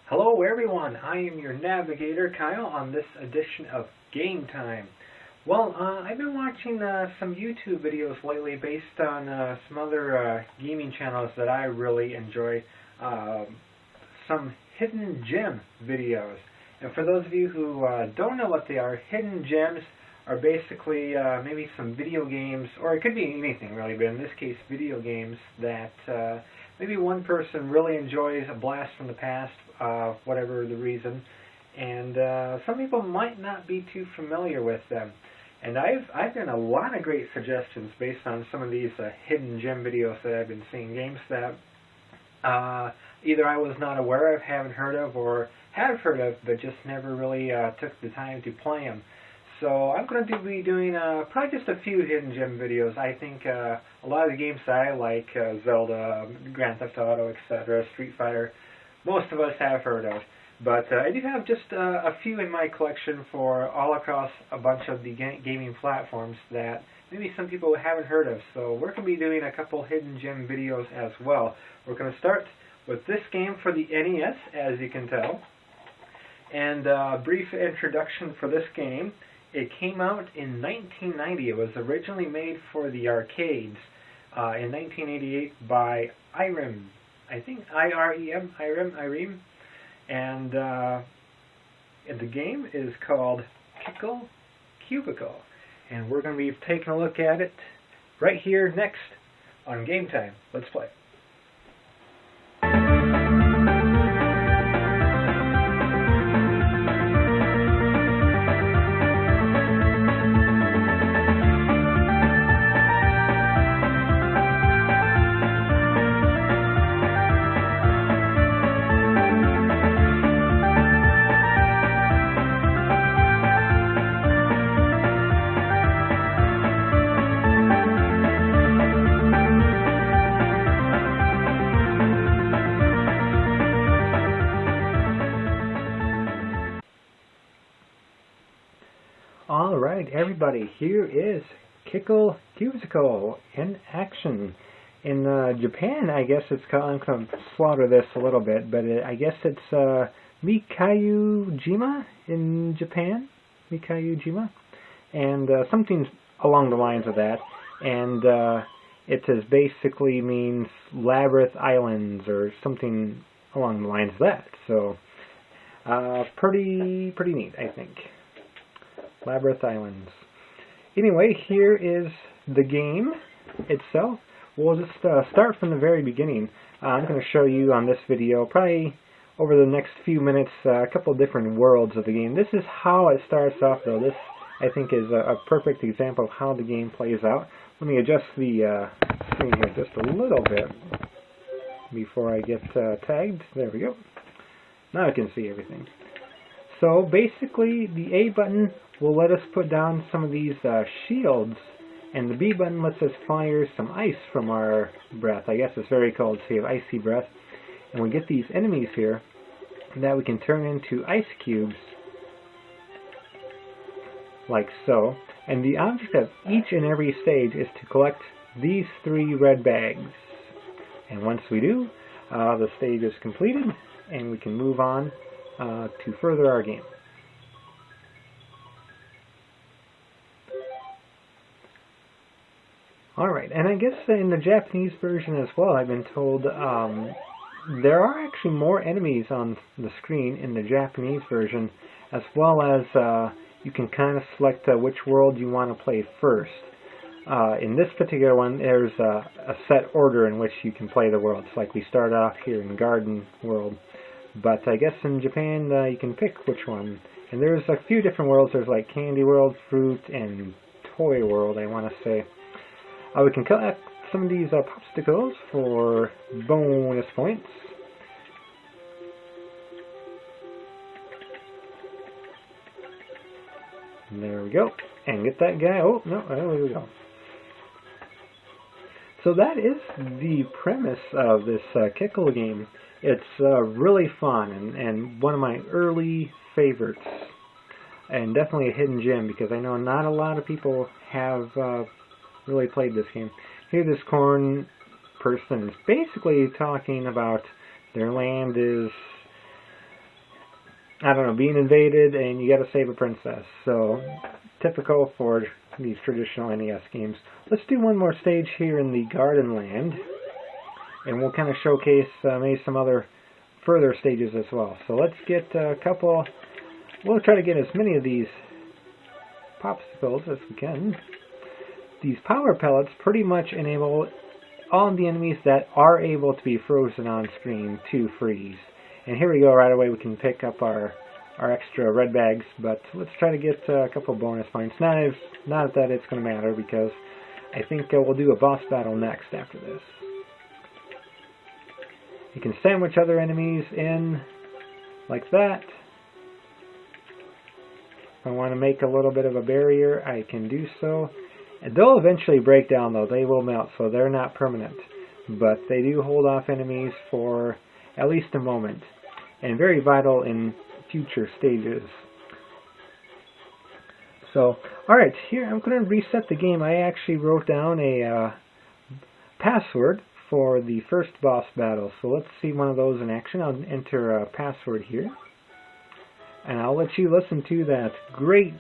Hello everyone, I am your navigator Kyle on this edition of Game Time. Well, I've been watching some YouTube videos lately based on some other gaming channels that I really enjoy, some hidden gem videos. And for those of you who don't know what they are, hidden gems are basically maybe some video games, or it could be anything really, but in this case video games that maybe one person really enjoys, a blast from the past, whatever the reason, and some people might not be too familiar with them. And I've done a lot of great suggestions based on some of these hidden gem videos that I've been seeing, games that either I was not aware of, haven't heard of, or have heard of, but just never really took the time to play them. So I'm going to be doing probably just a few hidden gem videos. I think a lot of the games that I like, Zelda, Grand Theft Auto, etc., Street Fighter, most of us have heard of. But I do have just a few in my collection for all across a bunch of the gaming platforms that maybe some people haven't heard of. So we're going to be doing a couple hidden gem videos as well. We're going to start with this game for the NES, as you can tell. And a brief introduction for this game. It came out in 1990. It was originally made for the arcades in 1988 by Irem. I think I-R-E-M, Irem. And the game is called Kickle Cubicle. And we're going to be taking a look at it right here next on Game Time. Let's play. Alright everybody, here is Kickle Cubicle in action. In Japan, I guess it's called, I'm going to slaughter this a little bit, but I guess it's Mikayujima in Japan. Mikayujima. And something along the lines of that. And it basically means Labyrinth Islands or something along the lines of that. So, pretty neat, I think. Labyrinth Islands. Anyway, here is the game itself. We'll just start from the very beginning. I'm going to show you on this video, probably over the next few minutes, a couple of different worlds of the game. This is how it starts off, though. This, I think, is a perfect example of how the game plays out. Let me adjust the screen here just a little bit before I get tagged. There we go. Now I can see everything. So basically, the A button will let us put down some of these shields, and the B button lets us fire some ice from our breath. I guess it's very cold, so you have icy breath. And we get these enemies here that we can turn into ice cubes, like so. And the object of each and every stage is to collect these 3 red bags. And once we do, the stage is completed, and we can move on to further our game. Alright, and I guess in the Japanese version as well, I've been told there are actually more enemies on the screen in the Japanese version, as well as you can kind of select which world you want to play first. In this particular one, there's a set order in which you can play the worlds. Like we start off here in Garden World, but I guess in Japan you can pick which one. And there's a few different worlds. There's like Candy World, Fruit, and Toy World, I want to say. We can collect some of these popsicles for bonus points. And there we go. And get that guy. Oh, no, there we go. So that is the premise of this Kickle game. It's really fun and one of my early favorites. And definitely a hidden gem, because I know not a lot of people have really played this game. Here this corn person is basically talking about their land is I don't know, being invaded and you got to save a princess. So typical for these traditional NES games. Let's do one more stage here in the Garden Land, and we'll kind of showcase maybe some other further stages as well. So let's get a couple. We'll try to get as many of these popsicles as we can. These power pellets pretty much enable all the enemies that are able to be frozen on screen to freeze. And here we go, right away we can pick up our extra red bags, but let's try to get a couple bonus points. Not that it's going to matter, because I think we'll do a boss battle next after this. You can sandwich other enemies in like that. If I want to make a little bit of a barrier, I can do so. And they'll eventually break down, though. They will melt, so they're not permanent. But they do hold off enemies for at least a moment, and very vital in future stages. So, alright, here I'm going to reset the game. I actually wrote down a password for the first boss battle. So let's see one of those in action. I'll enter a password here, and I'll let you listen to that great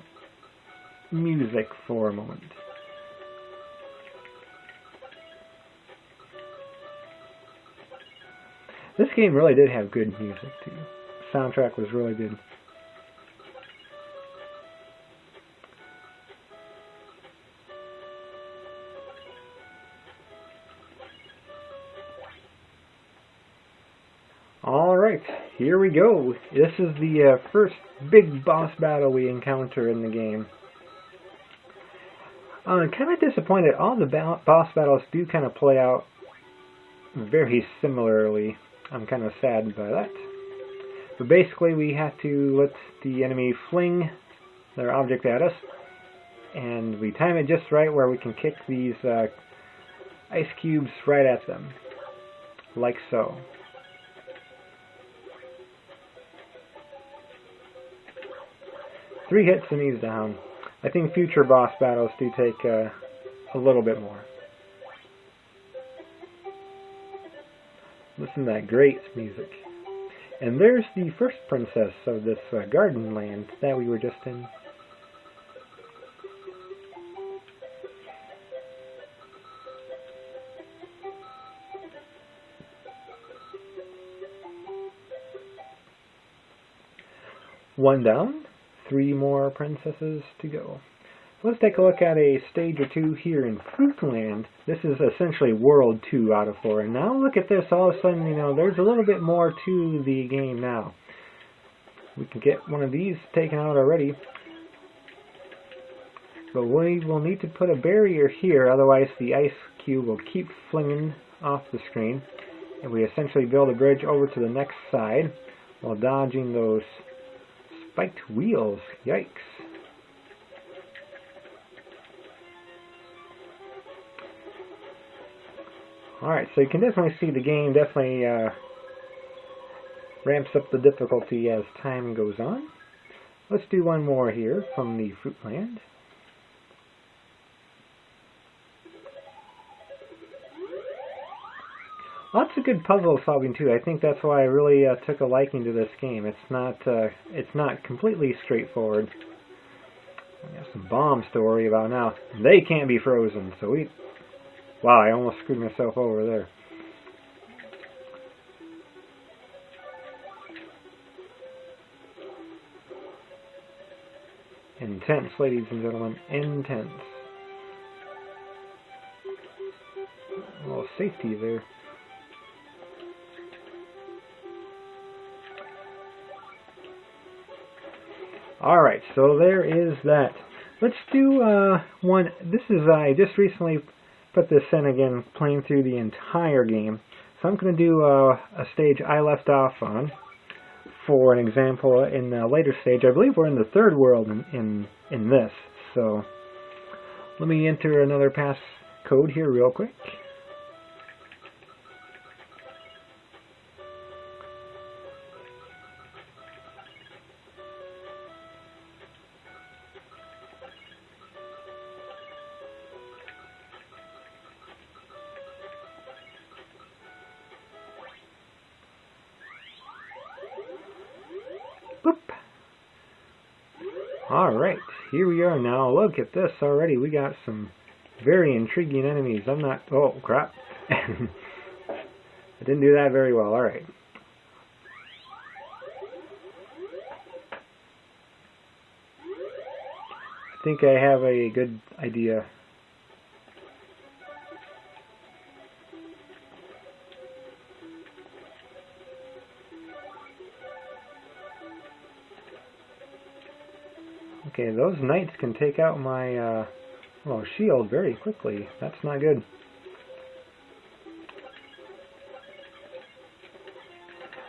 music for a moment. This game really did have good music too. The soundtrack was really good. Alright, here we go. This is the first big boss battle we encounter in the game. I'm kind of disappointed. All the boss battles do kind of play out very similarly. I'm kind of sad by that. But basically we have to let the enemy fling their object at us, and we time it just right where we can kick these ice cubes right at them. Like so. Three hits and he's down. I think future boss battles do take a little bit more. Listen to that great music. And there's the first princess of this garden land that we were just in. One down, 3 more princesses to go. Let's take a look at a stage or two here in Fruitland. This is essentially World 2 out of 4. And now look at this, all of a sudden, there's a little bit more to the game now. We can get one of these taken out already. But we will need to put a barrier here, otherwise the ice cube will keep flinging off the screen. And we essentially build a bridge over to the next side while dodging those spiked wheels. Yikes. Alright, so you can definitely see the game definitely ramps up the difficulty as time goes on. Let's do one more here from the Fruitland. Lots of good puzzle solving too. I think that's why I really took a liking to this game. It's not completely straightforward. We have some bombs to worry about now. They can't be frozen, so we... Wow, I almost screwed myself over there. Intense, ladies and gentlemen. Intense. A little safety there. Alright, so there is that. Let's do one. This is, I just recently put this in again, playing through the entire game. So I'm going to do a stage I left off on for an example in a later stage. I believe we're in the third world in this. So let me enter another pass code here real quick. Boop. Alright, here we are now. Look at this already. We got some very intriguing enemies. I'm not... Oh, crap. I didn't do that very well. Alright. I think I have a good idea. Okay, those knights can take out my shield very quickly. That's not good.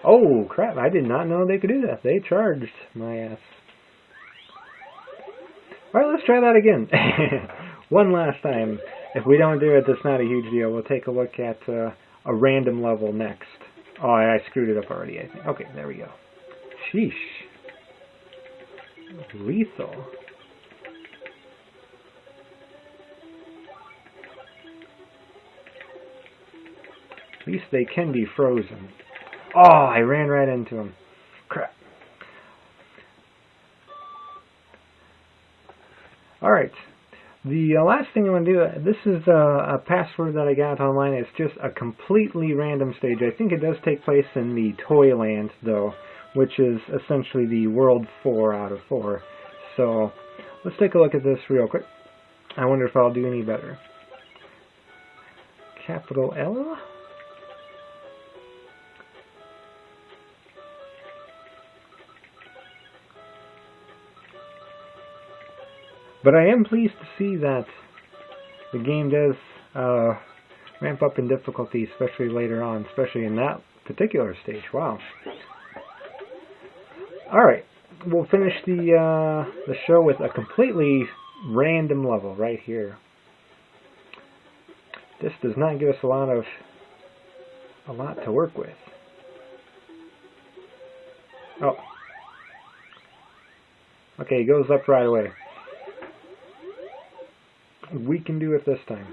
Oh, crap. I did not know they could do that. They charged my ass. Alright, let's try that again. One last time. If we don't do it, that's not a huge deal. We'll take a look at a random level next. Oh, I screwed it up already, I think. Okay, there we go. Sheesh. Lethal. At least they can be frozen. Oh, I ran right into him. Crap. Alright. The last thing I want to do, this is a password that I got online. It's just a completely random stage. I think it does take place in the Toyland, though, which is essentially the World 4 out of 4. So, let's take a look at this real quick. I wonder if I'll do any better. Capital L. But I am pleased to see that the game does ramp up in difficulty, especially later on, especially in that particular stage. Wow. Alright, we'll finish the show with a completely random level right here. This does not give us a lot to work with. Oh. Okay, it goes up right away. We can do it this time.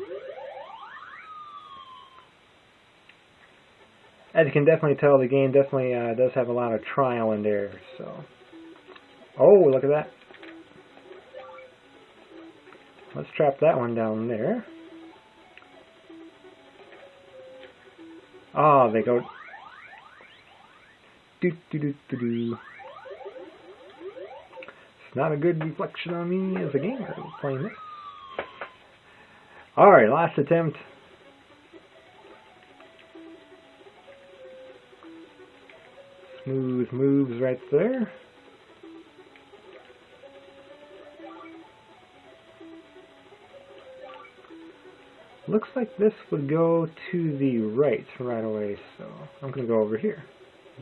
As you can definitely tell, the game definitely does have a lot of trial and error. So, oh, look at that! Let's trap that one down there. Ah, they go. Do do do do do. It's not a good reflection on me as a gamer playing this. Alright, last attempt. Smooth moves right there. Looks like this would go to the right away, so I'm going to go over here.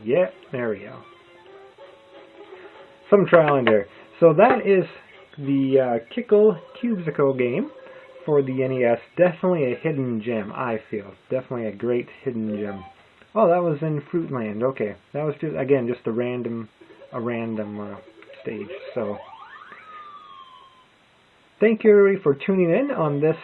Yep, there we go. Some trial and error. So that is the Kickle Cubicle game for the NES. Definitely a hidden gem, I feel. Definitely a great hidden gem. Oh, that was in Fruitland. Okay, that was just, again, just a random stage. So, thank you everybody for tuning in on this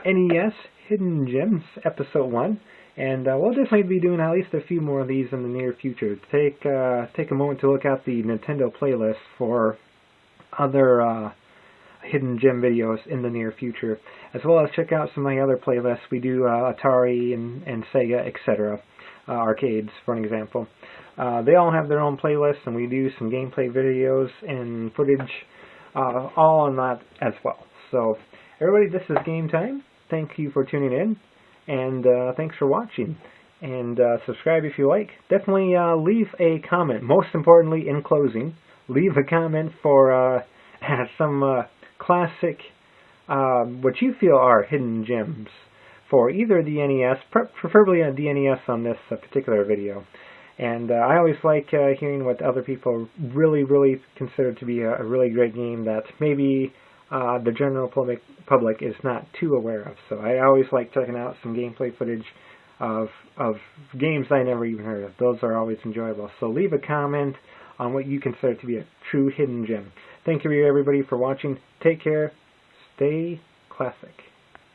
NES Hidden Gems episode 1. And we'll definitely be doing at least a few more of these in the near future. Take a moment to look at the Nintendo playlist for other hidden gem videos in the near future, as well as check out some of my other playlists. We do Atari and Sega, etc. Arcades, for an example. They all have their own playlists, and we do some gameplay videos and footage all on that as well. So, everybody, this is Game Time. Thank you for tuning in, and thanks for watching. And subscribe if you like. Definitely leave a comment. Most importantly, in closing, leave a comment for some classic, what you feel are hidden gems for either the NES, preferably the NES on this particular video. And I always like hearing what other people really consider to be a really great game that maybe the general public is not too aware of. So I always like checking out some gameplay footage of games I never even heard of. Those are always enjoyable. So leave a comment on what you consider to be a true hidden gem. Thank you everybody for watching. Take care. Stay classic.